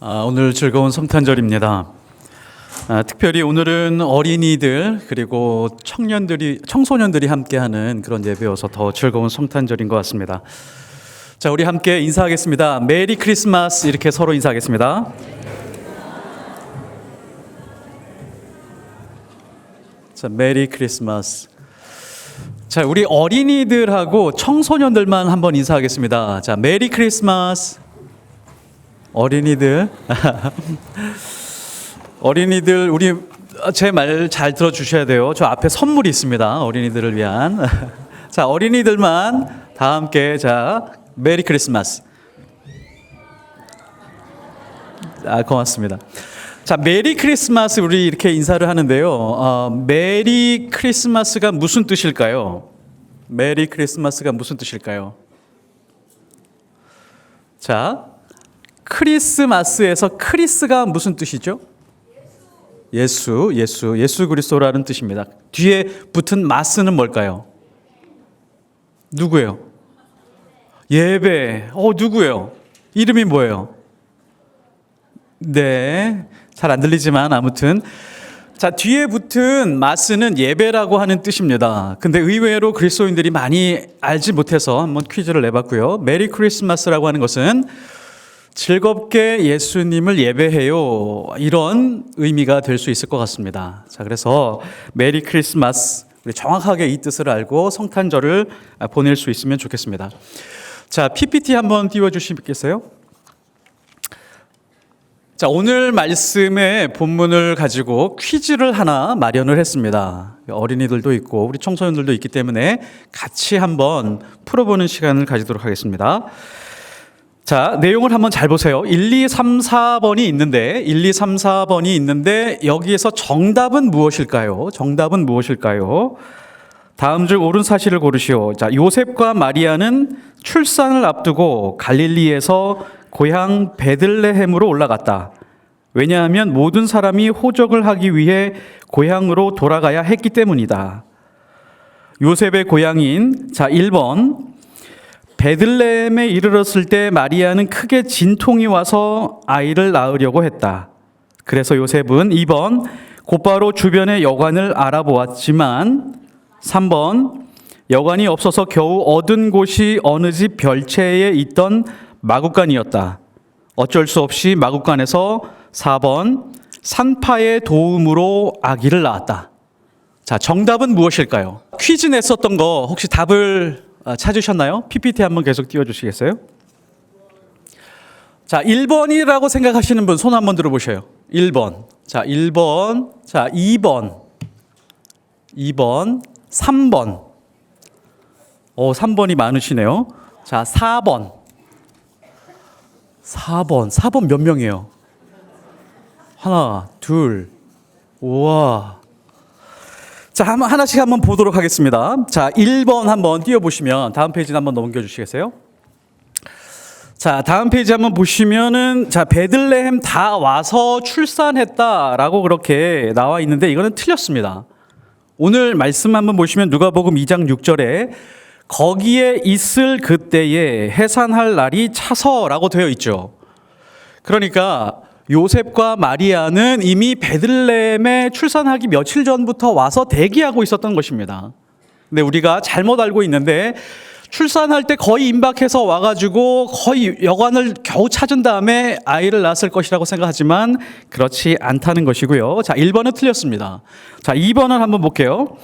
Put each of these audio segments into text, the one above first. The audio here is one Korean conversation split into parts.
오늘 즐거운 성탄절입니다. 특별히 오늘은 어린이들 그리고 청소년들이 함께하는 그런 예배여서 더 즐거운 성탄절인 것 같습니다. 자, 우리 함께 인사하겠습니다. 메리 크리스마스 이렇게 서로 인사하겠습니다. 자, 메리 크리스마스. 자, 우리 어린이들하고 청소년들만 한번 인사하겠습니다. 자, 메리 크리스마스. 어린이들 우리 제 말 잘 들어주셔야 돼요. 저 앞에 선물이 있습니다. 어린이들을 위한. 자, 어린이들만 다 함께 자 메리 크리스마스. 고맙습니다. 자, 메리 크리스마스 우리 이렇게 인사를 하는데요. 메리 크리스마스가 무슨 뜻일까요? 메리 크리스마스가 무슨 뜻일까요? 자, 크리스마스에서 크리스가 무슨 뜻이죠? 예수 그리스도라는 뜻입니다. 뒤에 붙은 마스는 뭘까요? 누구예요? 예배. 누구예요? 이름이 뭐예요? 네, 잘 안 들리지만 아무튼 자, 뒤에 붙은 마스는 예배라고 하는 뜻입니다. 근데 의외로 그리스도인들이 많이 알지 못해서 한번 퀴즈를 내봤고요. 메리 크리스마스라고 하는 것은 즐겁게 예수님을 예배해요, 이런 의미가 될 수 있을 것 같습니다. 자, 그래서 메리 크리스마스, 우리 정확하게 이 뜻을 알고 성탄절을 보낼 수 있으면 좋겠습니다. 자, PPT 한번 띄워주시겠어요? 자, 오늘 말씀의 본문을 가지고 퀴즈를 하나 마련을 했습니다. 어린이들도 있고 우리 청소년들도 있기 때문에 같이 한번 풀어보는 시간을 가지도록 하겠습니다. 자, 내용을 한번 잘 보세요. 1, 2, 3, 4번이 있는데 여기에서 정답은 무엇일까요? 다음 중 옳은 사실을 고르시오. 자, 요셉과 마리아는 출산을 앞두고 갈릴리에서 고향 베들레헴으로 올라갔다. 왜냐하면 모든 사람이 호적을 하기 위해 고향으로 돌아가야 했기 때문이다. 요셉의 고향인 1번 베들레헴에 이르렀을 때 마리아는 크게 진통이 와서 아이를 낳으려고 했다. 그래서 요셉은 2번 곧바로 주변의 여관을 알아보았지만 3번 여관이 없어서 겨우 얻은 곳이 어느 집 별채에 있던 마구간이었다. 어쩔 수 없이 마구간에서 4번 산파의 도움으로 아기를 낳았다. 자, 정답은 무엇일까요? 퀴즈 냈었던 거 혹시 답을 찾으셨나요? PPT 한번 계속 띄워주시겠어요? 자, 1번이라고 생각하시는 분 손 한번 들어보셔요. 1번. 자, 1번. 자, 2번. 3번. 3번이 많으시네요. 자, 4번. 4번 몇 명이에요? 하나, 둘, 우와. 자, 하나씩 한번 보도록 하겠습니다. 자, 1번 한번 띄워보시면 다음 페이지 한번 넘겨주시겠어요? 자, 다음 페이지 한번 보시면은 자, 베들레헴 다 와서 출산했다라고 그렇게 나와 있는데 이거는 틀렸습니다. 오늘 말씀 한번 보시면 누가복음 2장 6절에 거기에 있을 그때에 해산할 날이 차서라고 되어 있죠. 그러니까 요셉과 마리아는 이미 베들레헴에 출산하기 며칠 전부터 와서 대기하고 있었던 것입니다. 근데 우리가 잘못 알고 있는데 출산할 때 거의 임박해서 와가지고 거의 여관을 겨우 찾은 다음에 아이를 낳았을 것이라고 생각하지만 그렇지 않다는 것이고요. 자, 1번은 틀렸습니다. 자, 2번을 한번 볼게요.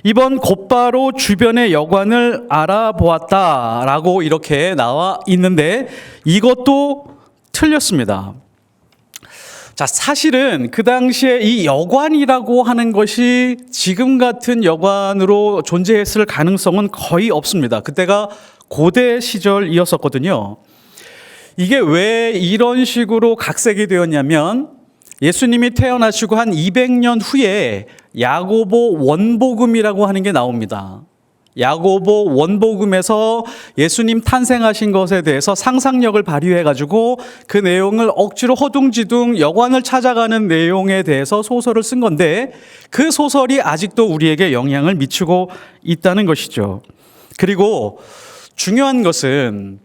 2번 곧바로 주변의 여관을 알아보았다라고 이렇게 나와 있는데 이것도 틀렸습니다. 자, 사실은 그 당시에 이 여관이라고 하는 것이 지금 같은 여관으로 존재했을 가능성은 거의 없습니다. 그때가 고대 시절이었었거든요. 이게 왜 이런 식으로 각색이 되었냐면 예수님이 태어나시고 한 200년 후에 야고보 원복음이라고 하는 게 나옵니다. 야고보 원복음에서 예수님 탄생하신 것에 대해서 상상력을 발휘해가지고 그 내용을 억지로 허둥지둥 여관을 찾아가는 내용에 대해서 소설을 쓴 건데 그 소설이 아직도 우리에게 영향을 미치고 있다는 것이죠. 그리고 중요한 것은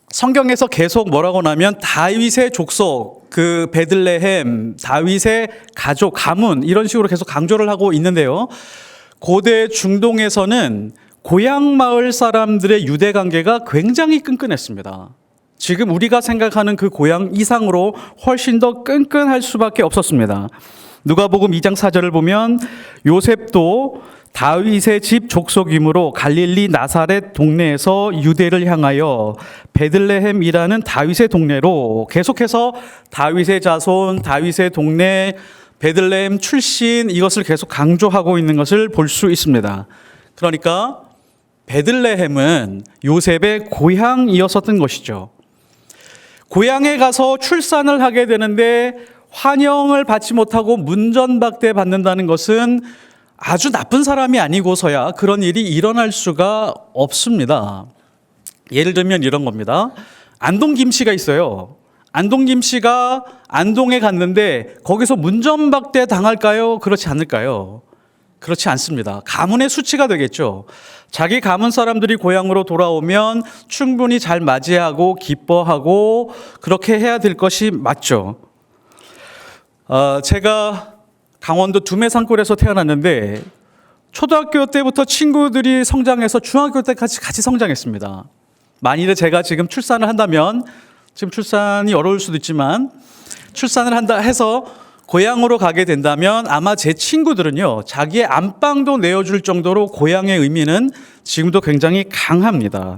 성경에서 계속 뭐라고 나면 다윗의 족속, 그 베들레헴, 다윗의 가족, 가문 이런 식으로 계속 강조를 하고 있는데요. 고대 중동에서는 고향 마을 사람들의 유대 관계가 굉장히 끈끈했습니다. 지금 우리가 생각하는 그 고향 이상으로 훨씬 더 끈끈할 수밖에 없었습니다. 누가복음 2장 4절을 보면 요셉도 다윗의 집 족속이므로 갈릴리 나사렛 동네에서 유대를 향하여 베들레헴이라는 다윗의 동네로, 계속해서 다윗의 자손, 다윗의 동네, 베들레헴 출신, 이것을 계속 강조하고 있는 것을 볼 수 있습니다. 그러니까 베들레헴은 요셉의 고향이었었던 것이죠. 고향에 가서 출산을 하게 되는데 환영을 받지 못하고 문전박대 받는다는 것은 아주 나쁜 사람이 아니고서야 그런 일이 일어날 수가 없습니다. 예를 들면 이런 겁니다. 안동 김씨가 있어요. 안동 김씨가 안동에 갔는데 거기서 문전박대 당할까요? 그렇지 않을까요? 그렇지 않습니다. 가문의 수치가 되겠죠. 자기 가문 사람들이 고향으로 돌아오면 충분히 잘 맞이하고 기뻐하고 그렇게 해야 될 것이 맞죠. 제가 강원도 두메산골에서 태어났는데 초등학교 때부터 친구들이 성장해서 중학교 때까지 같이 성장했습니다. 만일에 제가 지금 출산을 한다면, 지금 출산이 어려울 수도 있지만 출산을 한다 해서 고향으로 가게 된다면 아마 제 친구들은요, 자기의 안방도 내어줄 정도로 고향의 의미는 지금도 굉장히 강합니다.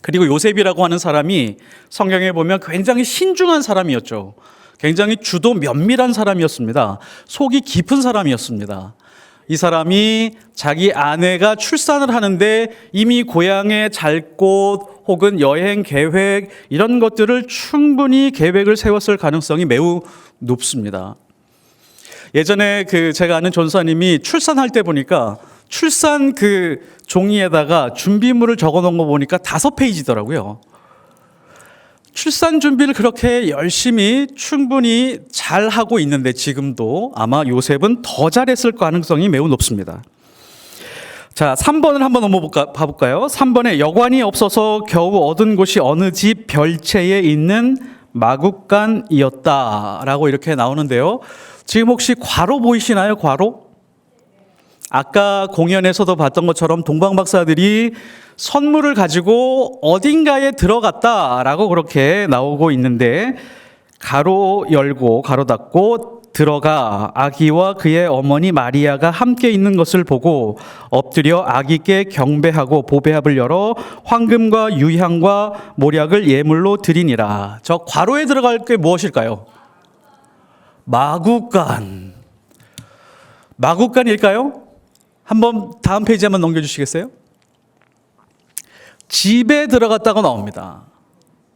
그리고 요셉이라고 하는 사람이 성경에 보면 굉장히 신중한 사람이었죠. 굉장히 주도 면밀한 사람이었습니다. 속이 깊은 사람이었습니다. 이 사람이 자기 아내가 출산을 하는데 이미 고향의 잘 곳 혹은 여행 계획 이런 것들을 충분히 계획을 세웠을 가능성이 매우 높습니다. 예전에 제가 아는 전사님이 출산할 때 보니까 출산 그 종이에다가 준비물을 적어 놓은 거 보니까 5페이지더라고요. 출산 준비를 그렇게 열심히 충분히 잘 하고 있는데 지금도 아마 요셉은 더 잘했을 가능성이 매우 높습니다. 자, 3번을 한번 봐볼까요? 3번에 여관이 없어서 겨우 얻은 곳이 어느 집 별채에 있는 마국간이었다라고 이렇게 나오는데요. 지금 혹시 괄호 보이시나요? 괄호? 아까 공연에서도 봤던 것처럼 동방 박사들이 선물을 가지고 어딘가에 들어갔다라고 그렇게 나오고 있는데, 가로 열고 가로 닫고 들어가 아기와 그의 어머니 마리아가 함께 있는 것을 보고 엎드려 아기께 경배하고 보배합을 열어 황금과 유향과 모략을 예물로 드리니라. 저 괄호에 들어갈 게 무엇일까요? 마국간. 마국간일까요? 한번 다음 페이지 한번 넘겨주시겠어요? 집에 들어갔다고 나옵니다.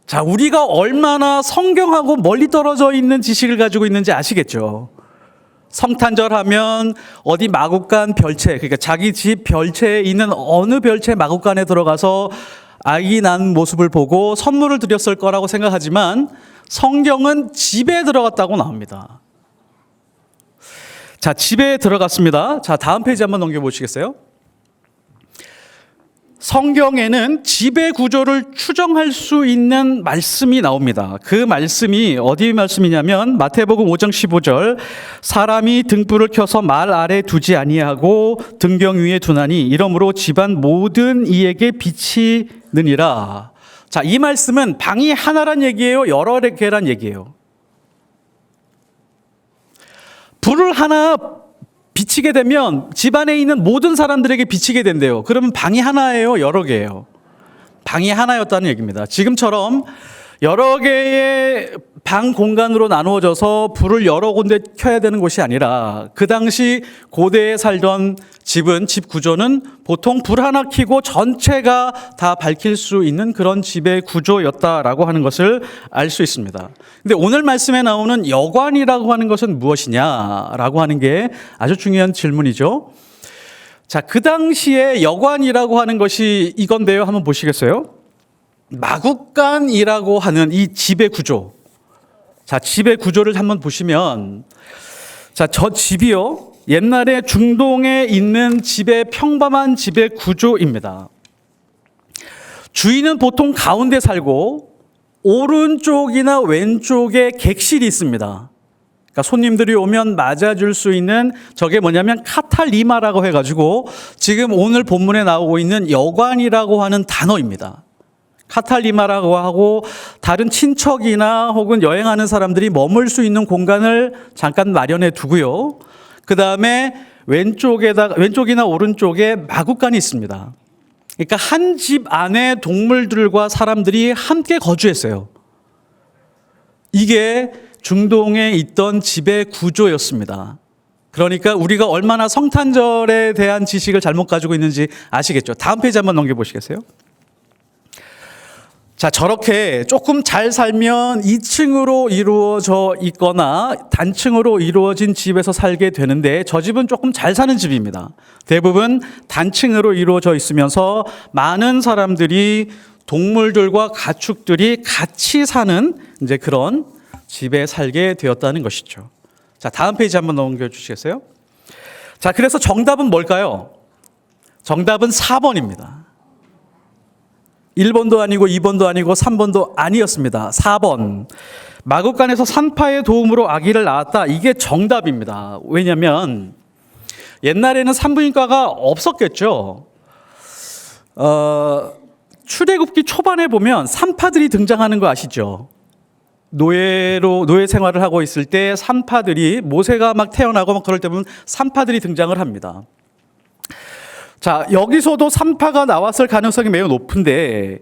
자, 우리가 얼마나 성경하고 멀리 떨어져 있는 지식을 가지고 있는지 아시겠죠? 성탄절하면 어디 마국간 별채, 그러니까 자기 집 별채에 있는 어느 별채 마국간에 들어가서 아기 낳은 모습을 보고 선물을 드렸을 거라고 생각하지만 성경은 집에 들어갔다고 나옵니다. 자, 집에 들어갔습니다. 자, 다음 페이지 한번 넘겨보시겠어요? 성경에는 집의 구조를 추정할 수 있는 말씀이 나옵니다. 그 말씀이 어디 말씀이냐면 마태복음 5장 15절, 사람이 등불을 켜서 말 아래 두지 아니하고 등경 위에 두나니 이러므로 집안 모든 이에게 빛이 느니라. 자, 이 말씀은 방이 하나란 얘기예요? 여러 개란 얘기예요? 불을 하나 비치게 되면 집안에 있는 모든 사람들에게 비치게 된대요. 그러면 방이 하나예요? 여러 개예요? 방이 하나였다는 얘기입니다. 지금처럼 여러 개의 방 공간으로 나누어져서 불을 여러 군데 켜야 되는 곳이 아니라 그 당시 고대에 살던 집은, 집 구조는 보통 불 하나 켜고 전체가 다 밝힐 수 있는 그런 집의 구조였다라고 하는 것을 알 수 있습니다. 근데 오늘 말씀에 나오는 여관이라고 하는 것은 무엇이냐라고 하는 게 아주 중요한 질문이죠. 자, 그 당시에 여관이라고 하는 것이 이건데요. 한번 보시겠어요? 마국간이라고 하는 이 집의 구조. 자, 집의 구조를 한번 보시면, 자, 저 집이요, 옛날에 중동에 있는 집의 평범한 집의 구조입니다. 주인은 보통 가운데 살고 오른쪽이나 왼쪽에 객실이 있습니다. 그러니까 손님들이 오면 맞아줄 수 있는 저게 뭐냐면 카탈리마라고 해가지고 지금 오늘 본문에 나오고 있는 여관이라고 하는 단어입니다. 카탈리마라고 하고 다른 친척이나 혹은 여행하는 사람들이 머물 수 있는 공간을 잠깐 마련해 두고요. 그 다음에 왼쪽이나 오른쪽에 마구간이 있습니다. 그러니까 한 집 안에 동물들과 사람들이 함께 거주했어요. 이게 중동에 있던 집의 구조였습니다. 그러니까 우리가 얼마나 성탄절에 대한 지식을 잘못 가지고 있는지 아시겠죠? 다음 페이지 한번 넘겨보시겠어요? 자, 저렇게 조금 잘 살면 2층으로 이루어져 있거나 단층으로 이루어진 집에서 살게 되는데 저 집은 조금 잘 사는 집입니다. 대부분 단층으로 이루어져 있으면서 많은 사람들이 동물들과 가축들이 같이 사는 이제 그런 집에 살게 되었다는 것이죠. 자, 다음 페이지 한번 넘겨주시겠어요? 자, 그래서 정답은 뭘까요? 정답은 4번입니다. 1번도 아니고 2번도 아니고 3번도 아니었습니다. 4번. 마구간에서 산파의 도움으로 아기를 낳았다. 이게 정답입니다. 왜냐하면 옛날에는 산부인과가 없었겠죠. 출애굽기 초반에 보면 산파들이 등장하는 거 아시죠? 노예 생활을 하고 있을 때 산파들이 모세가 막 태어나고 막 그럴 때 보면 산파들이 등장을 합니다. 자, 여기서도 산파가 나왔을 가능성이 매우 높은데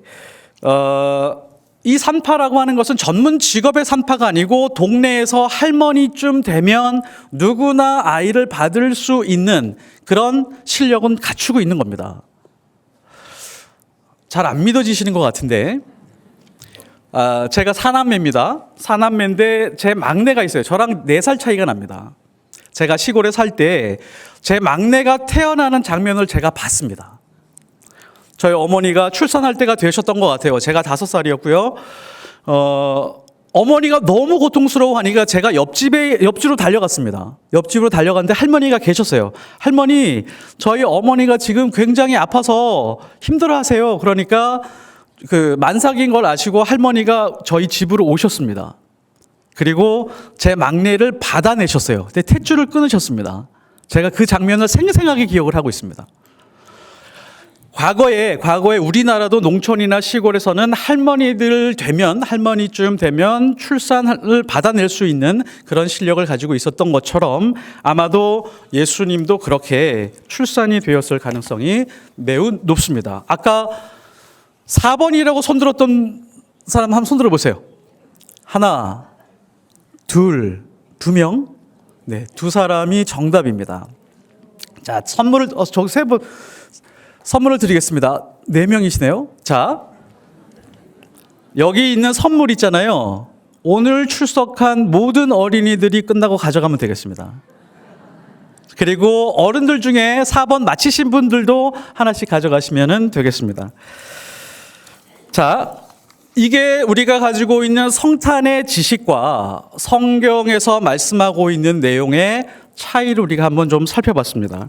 이 산파라고 하는 것은 전문 직업의 산파가 아니고 동네에서 할머니쯤 되면 누구나 아이를 받을 수 있는 그런 실력은 갖추고 있는 겁니다. 잘 안 믿어지시는 것 같은데 제가 사남매입니다. 사남매인데 제 막내가 있어요. 저랑 4살 차이가 납니다. 제가 시골에 살 때 제 막내가 태어나는 장면을 제가 봤습니다. 저희 어머니가 출산할 때가 되셨던 것 같아요. 제가 5살이었고요. 어머니가 너무 고통스러워하니까 제가 옆집으로 달려갔습니다. 옆집으로 달려갔는데 할머니가 계셨어요. 할머니, 저희 어머니가 지금 굉장히 아파서 힘들어하세요. 그러니까 그 만삭인 걸 아시고 할머니가 저희 집으로 오셨습니다. 그리고 제 막내를 받아내셨어요. 근데 탯줄을 끊으셨습니다. 제가 그 장면을 생생하게 기억을 하고 있습니다. 과거에 우리나라도 농촌이나 시골에서는 할머니쯤 되면 출산을 받아낼 수 있는 그런 실력을 가지고 있었던 것처럼 아마도 예수님도 그렇게 출산이 되었을 가능성이 매우 높습니다. 아까 4번이라고 손들었던 사람 한번 손들어 보세요. 하나, 두 명? 네, 2사람이 정답입니다. 자, 선물을 드리겠습니다. 4명이시네요. 자, 여기 있는 선물 있잖아요. 오늘 출석한 모든 어린이들이 끝나고 가져가면 되겠습니다. 그리고 어른들 중에 4번 맞히신 분들도 하나씩 가져가시면 되겠습니다. 자, 이게 우리가 가지고 있는 성탄의 지식과 성경에서 말씀하고 있는 내용의 차이를 우리가 한번 좀 살펴봤습니다.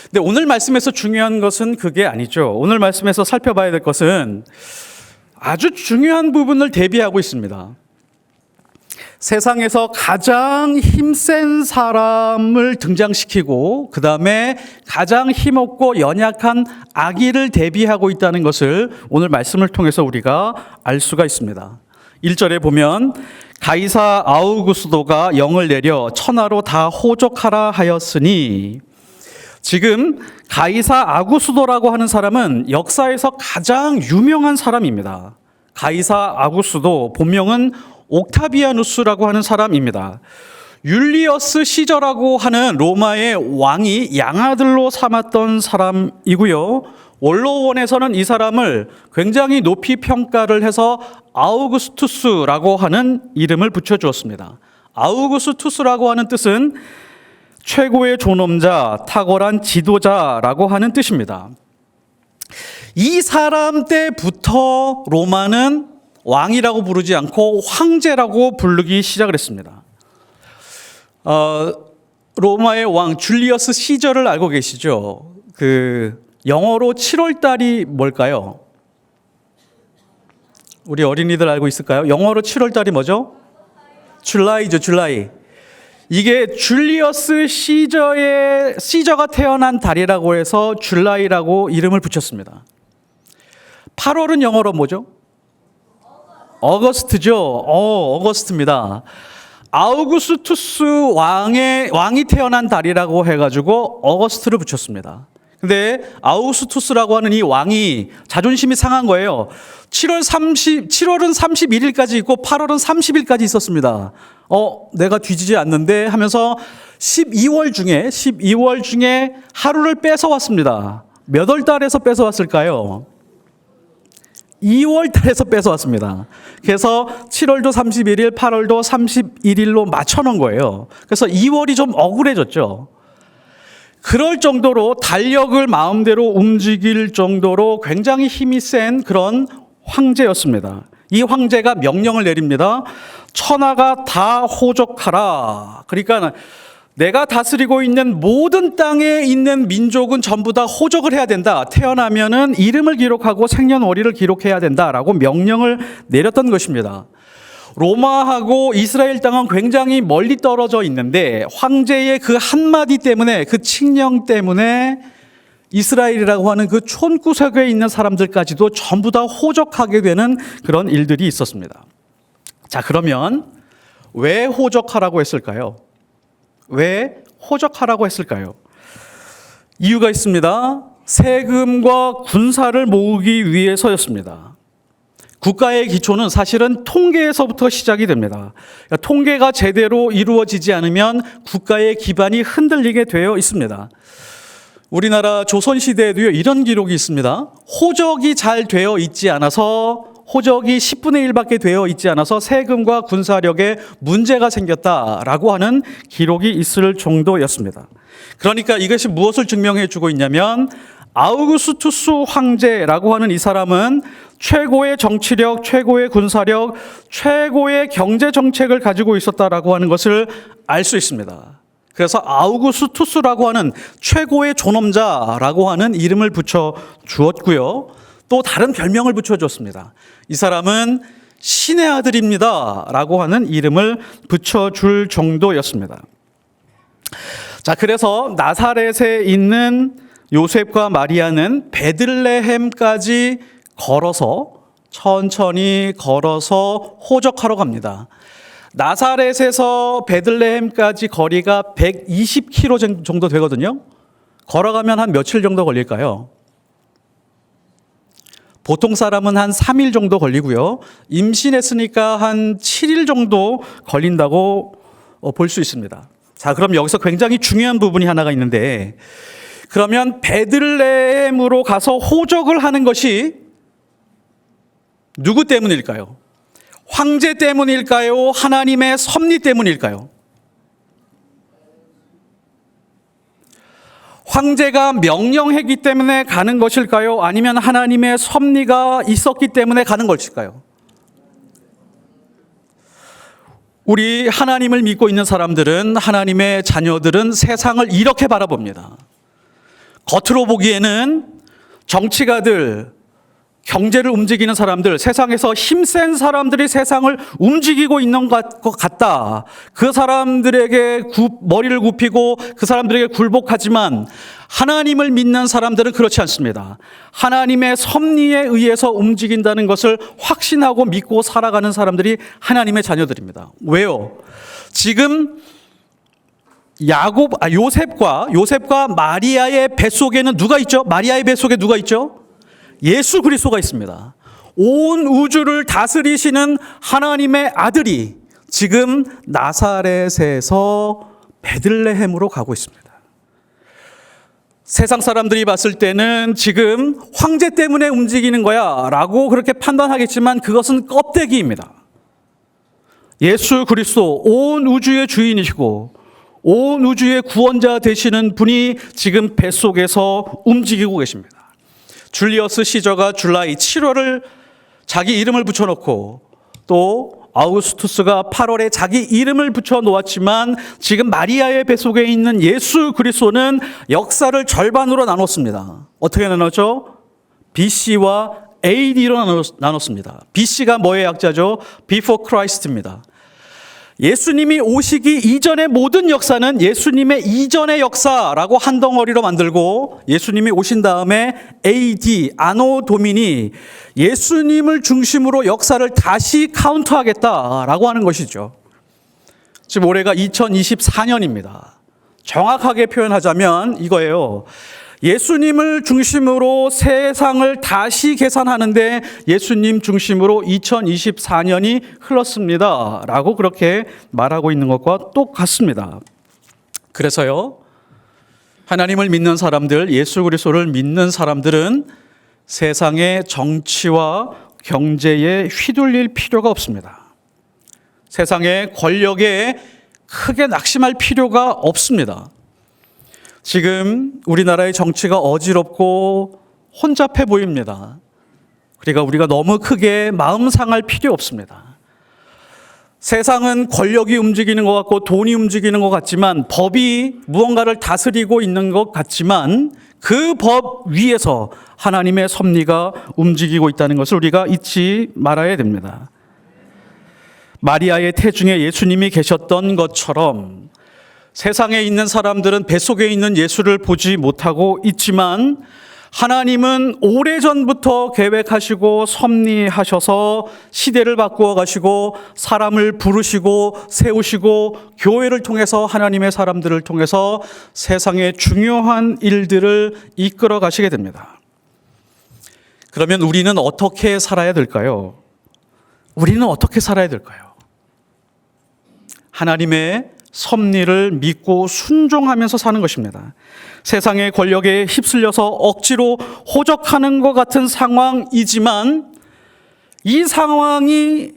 근데 오늘 말씀에서 중요한 것은 그게 아니죠. 오늘 말씀에서 살펴봐야 될 것은 아주 중요한 부분을 대비하고 있습니다. 세상에서 가장 힘센 사람을 등장시키고 그 다음에 가장 힘없고 연약한 아기를 대비하고 있다는 것을 오늘 말씀을 통해서 우리가 알 수가 있습니다. 1절에 보면 가이사 아우구스도가 영을 내려 천하로 다 호족하라 하였으니, 지금 가이사 아구스도라고 하는 사람은 역사에서 가장 유명한 사람입니다. 가이사 아구스도 본명은 옥타비아누스라고 하는 사람입니다. 율리어스 시저라고 하는 로마의 왕이 양아들로 삼았던 사람이고요. 원로원에서는 이 사람을 굉장히 높이 평가를 해서 아우구스투스라고 하는 이름을 붙여주었습니다. 아우구스투스라고 하는 뜻은 최고의 존엄자, 탁월한 지도자라고 하는 뜻입니다. 이 사람 때부터 로마는 왕이라고 부르지 않고 황제라고 부르기 시작을 했습니다. 로마의 왕 줄리어스 시저를 알고 계시죠? 그 영어로 7월 달이 뭘까요? 우리 어린이들 알고 있을까요? 영어로 7월 달이 뭐죠? 줄라이죠, 줄라이. 이게 줄리어스 시저가 태어난 달이라고 해서 줄라이라고 이름을 붙였습니다. 8월은 영어로 뭐죠? 어거스트죠. 어거스트입니다. 아우구스투스 왕이 태어난 달이라고 해가지고 어거스트를 붙였습니다. 근데 아우구스투스라고 하는 이 왕이 자존심이 상한 거예요. 7월은 31일까지 있고 8월은 30일까지 있었습니다. 내가 뒤지지 않는데 하면서 12월 중에 하루를 뺏어왔습니다. 몇 월 달에서 뺏어왔을까요? 2월 달에서 뺏어왔습니다. 그래서 7월도 31일, 8월도 31일로 맞춰놓은 거예요. 그래서 2월이 좀 억울해졌죠. 그럴 정도로 달력을 마음대로 움직일 정도로 굉장히 힘이 센 그런 황제였습니다. 이 황제가 명령을 내립니다. 천하가 다 호적하라. 그러니까 내가 다스리고 있는 모든 땅에 있는 민족은 전부 다 호적을 해야 된다. 태어나면은 이름을 기록하고 생년월일을 기록해야 된다라고 명령을 내렸던 것입니다. 로마하고 이스라엘 땅은 굉장히 멀리 떨어져 있는데 황제의 그 한마디 때문에, 그 칙령 때문에 이스라엘이라고 하는 그 촌구석에 있는 사람들까지도 전부 다 호적하게 되는 그런 일들이 있었습니다. 자, 그러면 왜 호적하라고 했을까요? 왜 호적하라고 했을까요? 이유가 있습니다. 세금과 군사를 모으기 위해서였습니다. 국가의 기초는 사실은 통계에서부터 시작이 됩니다. 그러니까 통계가 제대로 이루어지지 않으면 국가의 기반이 흔들리게 되어 있습니다. 우리나라 조선시대에도요, 이런 기록이 있습니다. 호적이 잘 되어 있지 않아서, 호적이 10분의 1밖에 되어 있지 않아서 세금과 군사력에 문제가 생겼다라고 하는 기록이 있을 정도였습니다. 그러니까 이것이 무엇을 증명해 주고 있냐면, 아우구스투스 황제라고 하는 이 사람은 최고의 정치력, 최고의 군사력, 최고의 경제 정책을 가지고 있었다라고 하는 것을 알 수 있습니다. 그래서 아우구스투스라고 하는 최고의 존엄자라고 하는 이름을 붙여 주었고요. 또 다른 별명을 붙여줬습니다. 이 사람은 신의 아들입니다 라고 하는 이름을 붙여줄 정도였습니다. 자, 그래서 나사렛에 있는 요셉과 마리아는 베들레헴까지 천천히 걸어서 호적하러 갑니다. 나사렛에서 베들레헴까지 거리가 120km 정도 되거든요. 걸어가면 한 며칠 정도 걸릴까요? 보통 사람은 한 3일 정도 걸리고요. 임신했으니까 한 7일 정도 걸린다고 볼 수 있습니다. 자, 그럼 여기서 굉장히 중요한 부분이 하나가 있는데, 그러면 베들레헴으로 가서 호적을 하는 것이 누구 때문일까요? 황제 때문일까요? 하나님의 섭리 때문일까요? 황제가 명령했기 때문에 가는 것일까요? 아니면 하나님의 섭리가 있었기 때문에 가는 것일까요? 우리 하나님을 믿고 있는 사람들은, 하나님의 자녀들은 세상을 이렇게 바라봅니다. 겉으로 보기에는 정치가들, 경제를 움직이는 사람들, 세상에서 힘센 사람들이 세상을 움직이고 있는 것 같다. 그 사람들에게 머리를 굽히고 그 사람들에게 굴복하지만 하나님을 믿는 사람들은 그렇지 않습니다. 하나님의 섭리에 의해서 움직인다는 것을 확신하고 믿고 살아가는 사람들이 하나님의 자녀들입니다. 왜요? 지금 요셉과 마리아의 뱃속에는 누가 있죠? 마리아의 뱃속에 누가 있죠? 예수 그리스도가 있습니다. 온 우주를 다스리시는 하나님의 아들이 지금 나사렛에서 베들레헴으로 가고 있습니다. 세상 사람들이 봤을 때는 지금 황제 때문에 움직이는 거야 라고 그렇게 판단하겠지만 그것은 껍데기입니다. 예수 그리스도, 온 우주의 주인이시고 온 우주의 구원자 되시는 분이 지금 뱃속에서 움직이고 계십니다. 줄리어스 시저가 줄라이 7월을 자기 이름을 붙여놓고, 또 아우구스투스가 8월에 자기 이름을 붙여놓았지만 지금 마리아의 뱃속에 있는 예수 그리스도는 역사를 절반으로 나눴습니다. 어떻게 나눴죠? BC와 AD로 나눴습니다. BC가 뭐의 약자죠? Before Christ입니다. 예수님이 오시기 이전의 모든 역사는 예수님의 이전의 역사라고 한 덩어리로 만들고, 예수님이 오신 다음에 AD, 아노 도미니, 예수님을 중심으로 역사를 다시 카운트하겠다라고 하는 것이죠. 지금 올해가 2024년입니다. 정확하게 표현하자면 이거예요. 예수님을 중심으로 세상을 다시 계산하는데 예수님 중심으로 2024년이 흘렀습니다. 라고 그렇게 말하고 있는 것과 똑같습니다. 그래서요, 하나님을 믿는 사람들, 예수 그리스도를 믿는 사람들은 세상의 정치와 경제에 휘둘릴 필요가 없습니다. 세상의 권력에 크게 낙심할 필요가 없습니다. 지금 우리나라의 정치가 어지럽고 혼잡해 보입니다. 그러니까 우리가 너무 크게 마음 상할 필요 없습니다. 세상은 권력이 움직이는 것 같고 돈이 움직이는 것 같지만, 법이 무언가를 다스리고 있는 것 같지만 그 법 위에서 하나님의 섭리가 움직이고 있다는 것을 우리가 잊지 말아야 됩니다. 마리아의 태중에 예수님이 계셨던 것처럼 세상에 있는 사람들은 뱃속에 있는 예수를 보지 못하고 있지만, 하나님은 오래전부터 계획하시고 섭리하셔서 시대를 바꾸어 가시고 사람을 부르시고 세우시고 교회를 통해서, 하나님의 사람들을 통해서 세상의 중요한 일들을 이끌어 가시게 됩니다. 그러면 우리는 어떻게 살아야 될까요? 우리는 어떻게 살아야 될까요? 하나님의 섭리를 믿고 순종하면서 사는 것입니다. 세상의 권력에 휩쓸려서 억지로 호적하는 것 같은 상황이지만, 이 상황이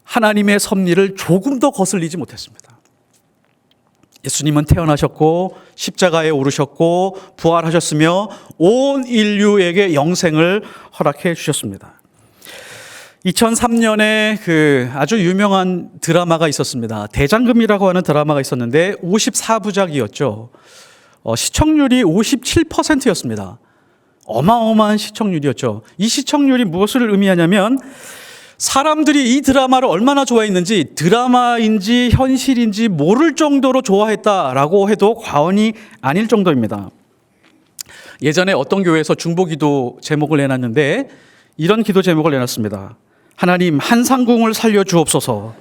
하나님의 섭리를 조금 더 거슬리지 못했습니다. 예수님은 태어나셨고 십자가에 오르셨고 부활하셨으며 온 인류에게 영생을 허락해 주셨습니다. 2003년에 그 아주 유명한 드라마가 있었습니다. 대장금이라고 하는 드라마가 있었는데 54부작이었죠. 시청률이 57%였습니다. 어마어마한 시청률이었죠. 이 시청률이 무엇을 의미하냐면, 사람들이 이 드라마를 얼마나 좋아했는지, 드라마인지 현실인지 모를 정도로 좋아했다라고 해도 과언이 아닐 정도입니다. 예전에 어떤 교회에서 중보기도 제목을 내놨는데 이런 기도 제목을 내놨습니다. 하나님, 한상궁을 살려주옵소서.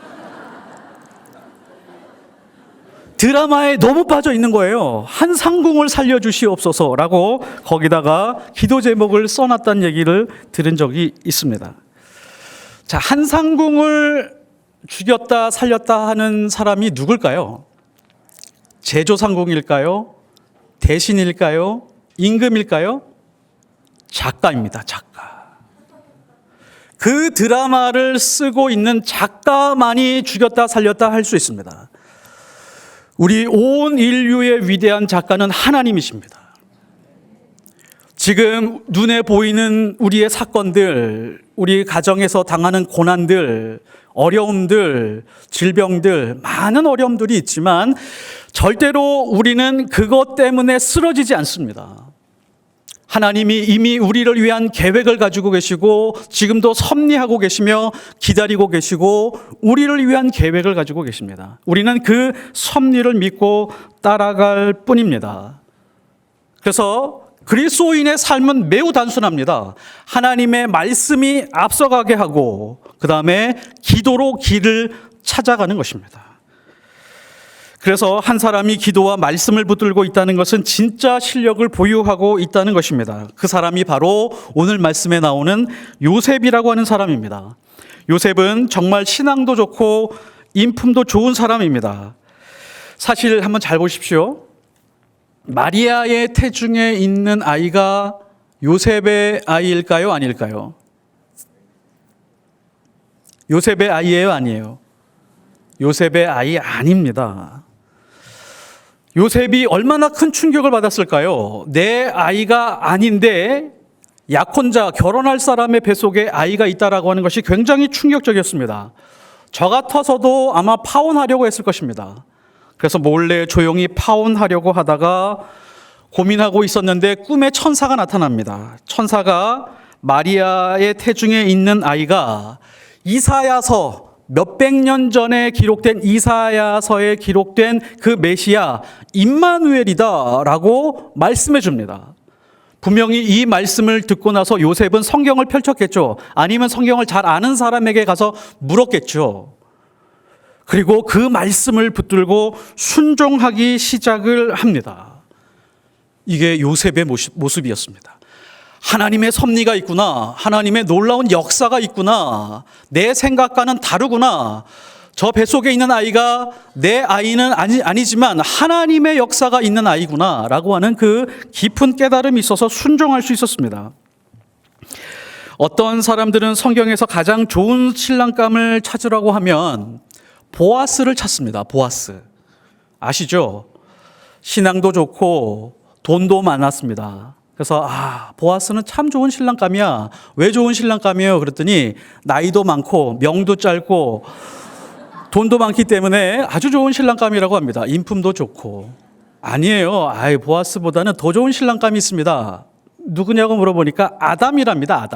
드라마에 너무 빠져 있는 거예요. 한상궁을 살려주시옵소서라고 거기다가 기도 제목을 써놨다는 얘기를 들은 적이 있습니다. 자, 한상궁을 죽였다 살렸다 하는 사람이 누굴까요? 제조상궁일까요? 대신일까요? 임금일까요? 작가입니다. 작가. 그 드라마를 쓰고 있는 작가만이 죽였다 살렸다 할 수 있습니다. 우리 온 인류의 위대한 작가는 하나님이십니다. 지금 눈에 보이는 우리의 사건들, 우리 가정에서 당하는 고난들, 어려움들, 질병들, 많은 어려움들이 있지만 절대로 우리는 그것 때문에 쓰러지지 않습니다. 하나님이 이미 우리를 위한 계획을 가지고 계시고 지금도 섭리하고 계시며 기다리고 계시고 우리를 위한 계획을 가지고 계십니다. 우리는 그 섭리를 믿고 따라갈 뿐입니다. 그래서 그리스도인의 삶은 매우 단순합니다. 하나님의 말씀이 앞서가게 하고 그 다음에 기도로 길을 찾아가는 것입니다. 그래서 한 사람이 기도와 말씀을 붙들고 있다는 것은 진짜 실력을 보유하고 있다는 것입니다. 그 사람이 바로 오늘 말씀에 나오는 요셉이라고 하는 사람입니다. 요셉은 정말 신앙도 좋고 인품도 좋은 사람입니다. 사실 한번 잘 보십시오. 마리아의 태중에 있는 아이가 요셉의 아이일까요? 아닐까요? 요셉의 아이예요? 아니에요? 요셉의 아이 아닙니다. 요셉이 얼마나 큰 충격을 받았을까요? 내 아이가 아닌데 약혼자, 결혼할 사람의 뱃속에 아이가 있다라고 하는 것이 굉장히 충격적이었습니다. 저 같아서도 아마 파혼하려고 했을 것입니다. 그래서 몰래 조용히 파혼하려고 하다가 고민하고 있었는데 꿈에 천사가 나타납니다. 천사가 마리아의 태중에 있는 아이가 이사야서 몇백 년 전에 기록된 이사야서에 기록된 그 메시아 임마누엘이다라고 말씀해 줍니다. 분명히 이 말씀을 듣고 나서 요셉은 성경을 펼쳤겠죠. 아니면 성경을 잘 아는 사람에게 가서 물었겠죠. 그리고 그 말씀을 붙들고 순종하기 시작을 합니다. 이게 요셉의 모습이었습니다. 하나님의 섭리가 있구나. 하나님의 놀라운 역사가 있구나. 내 생각과는 다르구나. 저 뱃속에 있는 아이가 내 아이는 아니지만 하나님의 역사가 있는 아이구나 라고 하는 그 깊은 깨달음이 있어서 순종할 수 있었습니다. 어떤 사람들은 성경에서 가장 좋은 신랑감을 찾으라고 하면 보아스를 찾습니다. 보아스. 아시죠? 신앙도 좋고 돈도 많았습니다. 그래서 보아스는 참 좋은 신랑감이야. 왜 좋은 신랑감이에요? 그랬더니 나이도 많고 명도 짧고 돈도 많기 때문에 아주 좋은 신랑감이라고 합니다. 인품도 좋고. 아니에요. 보아스보다는 더 좋은 신랑감이 있습니다. 누구냐고 물어보니까 아담이랍니다.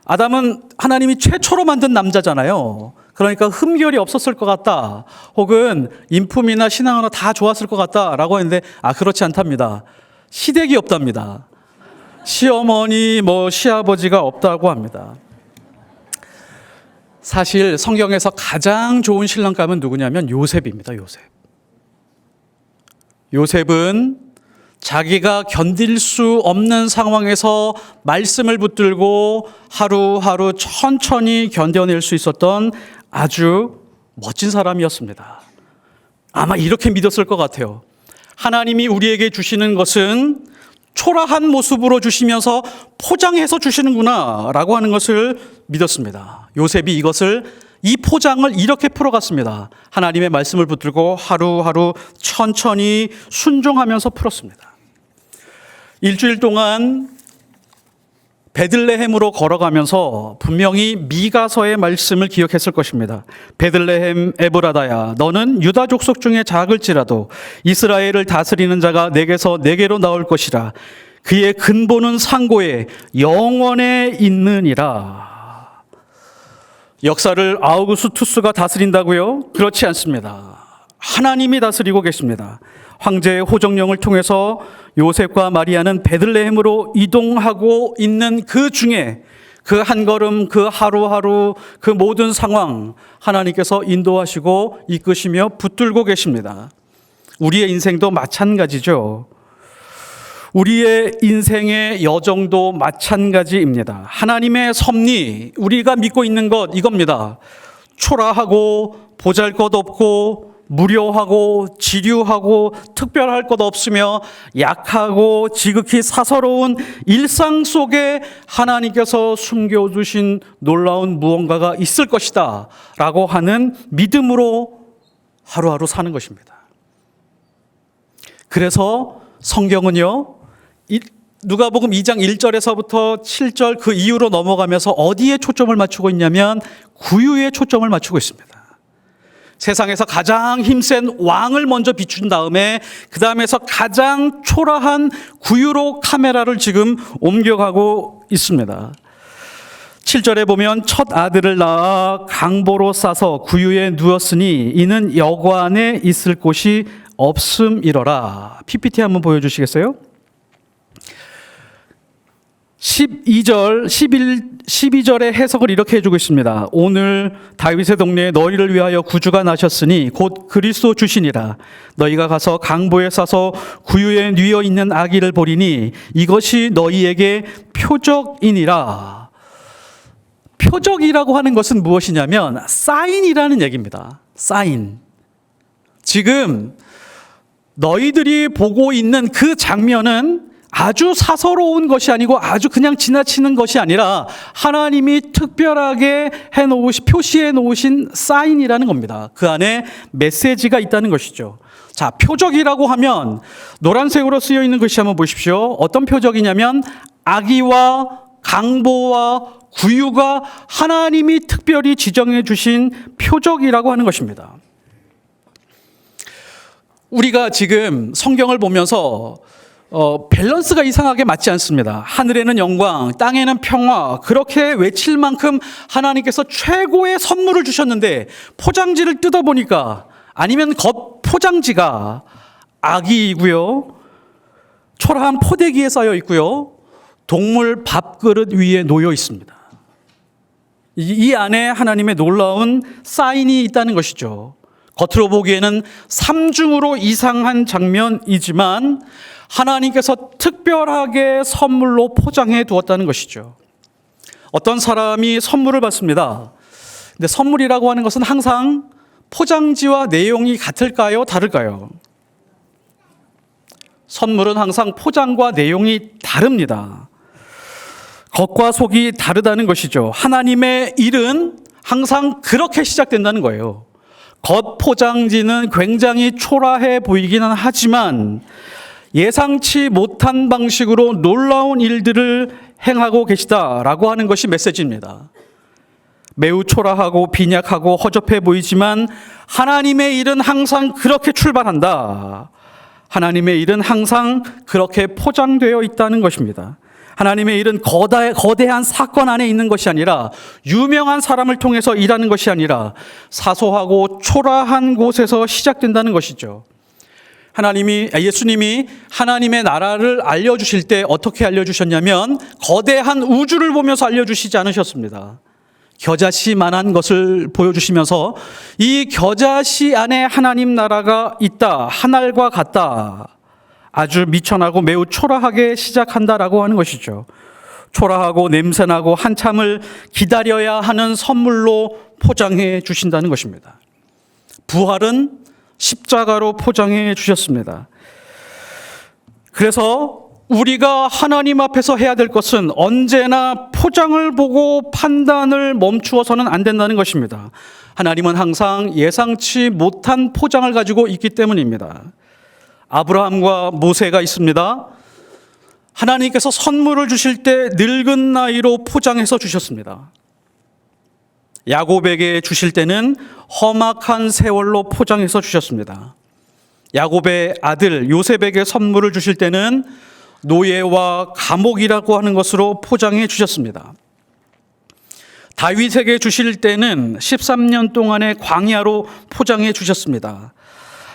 아담은 하나님이 최초로 만든 남자잖아요. 그러니까 흠결이 없었을 것 같다. 혹은 인품이나 신앙으로 다 좋았을 것 같다라고 했는데 그렇지 않답니다. 시댁이 없답니다. 시어머니, 시아버지가 없다고 합니다. 사실 성경에서 가장 좋은 신랑감은 누구냐면 요셉입니다. 요셉은 자기가 견딜 수 없는 상황에서 말씀을 붙들고 하루하루 천천히 견뎌낼 수 있었던 아주 멋진 사람이었습니다. 아마 이렇게 믿었을 것 같아요. 하나님이 우리에게 주시는 것은 초라한 모습으로 주시면서 포장해서 주시는구나 라고 하는 것을 믿었습니다. 요셉이 이 포장을 이렇게 풀어갔습니다. 하나님의 말씀을 붙들고 하루하루 천천히 순종하면서 풀었습니다. 일주일 동안 베들레헴으로 걸어가면서 분명히 미가서의 말씀을 기억했을 것입니다. 베들레헴 에브라다야, 너는 유다 족속 중에 작을지라도 이스라엘을 다스리는 자가 내게로 나올 것이라. 그의 근본은 상고에 영원에 있느니라. 역사를 아우구스투스가 다스린다고요? 그렇지 않습니다. 하나님이 다스리고 계십니다. 황제의 호정령을 통해서 요셉과 마리아는 베들레헴으로 이동하고 있는 그 중에 그 한 걸음, 그 하루하루, 그 모든 상황 하나님께서 인도하시고 이끄시며 붙들고 계십니다. 우리의 인생도 마찬가지죠. 우리의 인생의 여정도 마찬가지입니다. 하나님의 섭리, 우리가 믿고 있는 것 이겁니다. 초라하고 보잘것없고 무료하고 지류하고 특별할 것 없으며 약하고 지극히 사서로운 일상 속에 하나님께서 숨겨두신 놀라운 무언가가 있을 것이다 라고 하는 믿음으로 하루하루 사는 것입니다. 그래서 성경은요, 누가복음 2장 1절에서부터 7절 그 이후로 넘어가면서 어디에 초점을 맞추고 있냐면 구유에 초점을 맞추고 있습니다. 세상에서 가장 힘센 왕을 먼저 비춘 다음에 그 다음에서 가장 초라한 구유로 카메라를 지금 옮겨가고 있습니다. 7절에 보면 첫 아들을 낳아 강보로 싸서 구유에 누웠으니 이는 여관에 있을 곳이 없음이러라. PPT 한번 보여주시겠어요? 12절의 해석을 이렇게 해주고 있습니다. 오늘 다윗의 동네에 너희를 위하여 구주가 나셨으니 곧 그리스도 주시니라. 너희가 가서 강보에 싸서 구유에 뉘어 있는 아기를 보리니 이것이 너희에게 표적이니라. 표적이라고 하는 것은 무엇이냐면 사인이라는 얘기입니다. 사인. 지금 너희들이 보고 있는 그 장면은 아주 사서로운 것이 아니고 아주 그냥 지나치는 것이 아니라 하나님이 특별하게 표시해 놓으신 사인이라는 겁니다. 그 안에 메시지가 있다는 것이죠. 자, 표적이라고 하면 노란색으로 쓰여 있는 글씨 한번 보십시오. 어떤 표적이냐면 아기와 강보와 구유가 하나님이 특별히 지정해 주신 표적이라고 하는 것입니다. 우리가 지금 성경을 보면서 밸런스가 이상하게 맞지 않습니다. 하늘에는 영광, 땅에는 평화, 그렇게 외칠 만큼 하나님께서 최고의 선물을 주셨는데 포장지를 뜯어보니까, 아니면 겉 포장지가 아기이고요, 초라한 포대기에 쌓여 있고요, 동물 밥그릇 위에 놓여 있습니다. 이 안에 하나님의 놀라운 사인이 있다는 것이죠. 겉으로 보기에는 삼중으로 이상한 장면이지만 하나님께서 특별하게 선물로 포장해 두었다는 것이죠. 어떤 사람이 선물을 받습니다. 근데 선물이라고 하는 것은 항상 포장지와 내용이 같을까요? 다를까요? 선물은 항상 포장과 내용이 다릅니다. 겉과 속이 다르다는 것이죠. 하나님의 일은 항상 그렇게 시작된다는 거예요. 겉 포장지는 굉장히 초라해 보이기는 하지만 예상치 못한 방식으로 놀라운 일들을 행하고 계시다라고 하는 것이 메시지입니다. 매우 초라하고 빈약하고 허접해 보이지만 하나님의 일은 항상 그렇게 출발한다. 하나님의 일은 항상 그렇게 포장되어 있다는 것입니다. 하나님의 일은 거대한 사건 안에 있는 것이 아니라, 유명한 사람을 통해서 일하는 것이 아니라 사소하고 초라한 곳에서 시작된다는 것이죠. 예수님이 하나님의 나라를 알려주실 때 어떻게 알려주셨냐면 거대한 우주를 보면서 알려주시지 않으셨습니다. 겨자씨만한 것을 보여주시면서 이 겨자씨 안에 하나님 나라가 있다, 하늘과 같다, 아주 미천하고 매우 초라하게 시작한다라고 하는 것이죠. 초라하고 냄새나고 한참을 기다려야 하는 선물로 포장해 주신다는 것입니다. 부활은 십자가로 포장해 주셨습니다. 그래서 우리가 하나님 앞에서 해야 될 것은 언제나 포장을 보고 판단을 멈추어서는 안 된다는 것입니다. 하나님은 항상 예상치 못한 포장을 가지고 있기 때문입니다. 아브라함과 모세가 있습니다. 하나님께서 선물을 주실 때 늙은 나이로 포장해서 주셨습니다. 야곱에게 주실 때는 험악한 세월로 포장해서 주셨습니다. 야곱의 아들 요셉에게 선물을 주실 때는 노예와 감옥이라고 하는 것으로 포장해 주셨습니다. 다윗에게 주실 때는 13년 동안의 광야로 포장해 주셨습니다.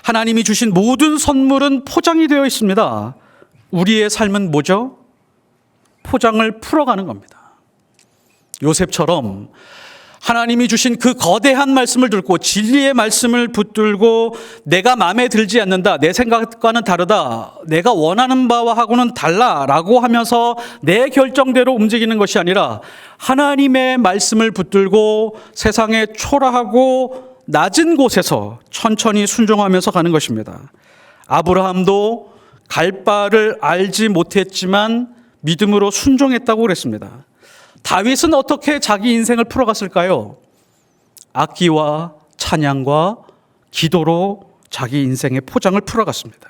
하나님이 주신 모든 선물은 포장이 되어 있습니다. 우리의 삶은 뭐죠? 포장을 풀어가는 겁니다. 요셉처럼 하나님이 주신 그 거대한 말씀을 들고 진리의 말씀을 붙들고 내가 마음에 들지 않는다, 내 생각과는 다르다, 내가 원하는 바와 하고는 달라라고 하면서 내 결정대로 움직이는 것이 아니라 하나님의 말씀을 붙들고 세상의 초라하고 낮은 곳에서 천천히 순종하면서 가는 것입니다. 아브라함도 갈 바를 알지 못했지만 믿음으로 순종했다고 그랬습니다. 다윗은 어떻게 자기 인생을 풀어갔을까요? 악기와 찬양과 기도로 자기 인생의 포장을 풀어갔습니다.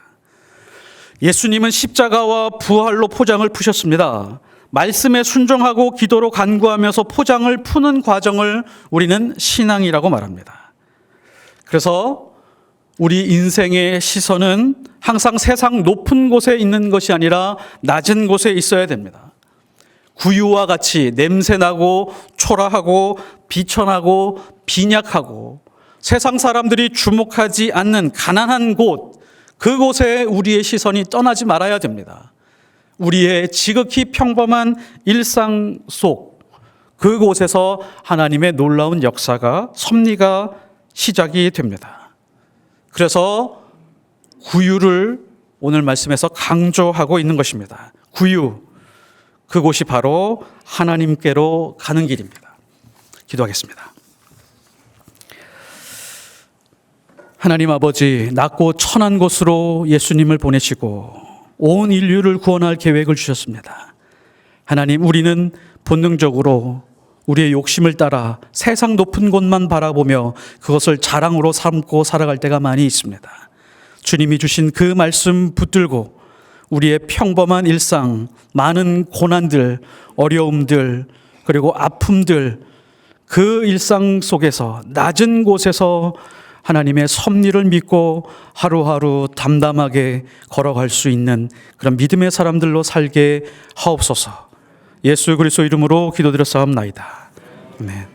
예수님은 십자가와 부활로 포장을 푸셨습니다. 말씀에 순종하고 기도로 간구하면서 포장을 푸는 과정을 우리는 신앙이라고 말합니다. 그래서 우리 인생의 시선은 항상 세상 높은 곳에 있는 것이 아니라 낮은 곳에 있어야 됩니다. 구유와 같이 냄새나고 초라하고 비천하고 빈약하고 세상 사람들이 주목하지 않는 가난한 곳, 그곳에 우리의 시선이 떠나지 말아야 됩니다. 우리의 지극히 평범한 일상 속 그곳에서 하나님의 놀라운 역사가, 섭리가 시작이 됩니다. 그래서 구유를 오늘 말씀에서 강조하고 있는 것입니다. 구유, 그곳이 바로 하나님께로 가는 길입니다. 기도하겠습니다. 하나님 아버지, 낮고 천한 곳으로 예수님을 보내시고 온 인류를 구원할 계획을 주셨습니다. 하나님, 우리는 본능적으로 우리의 욕심을 따라 세상 높은 곳만 바라보며 그것을 자랑으로 삼고 살아갈 때가 많이 있습니다. 주님이 주신 그 말씀 붙들고 우리의 평범한 일상, 많은 고난들, 어려움들, 그리고 아픔들, 그 일상 속에서 낮은 곳에서 하나님의 섭리를 믿고 하루하루 담담하게 걸어갈 수 있는 그런 믿음의 사람들로 살게 하옵소서. 예수 그리스도 이름으로 기도드렸사옵나이다. 아멘.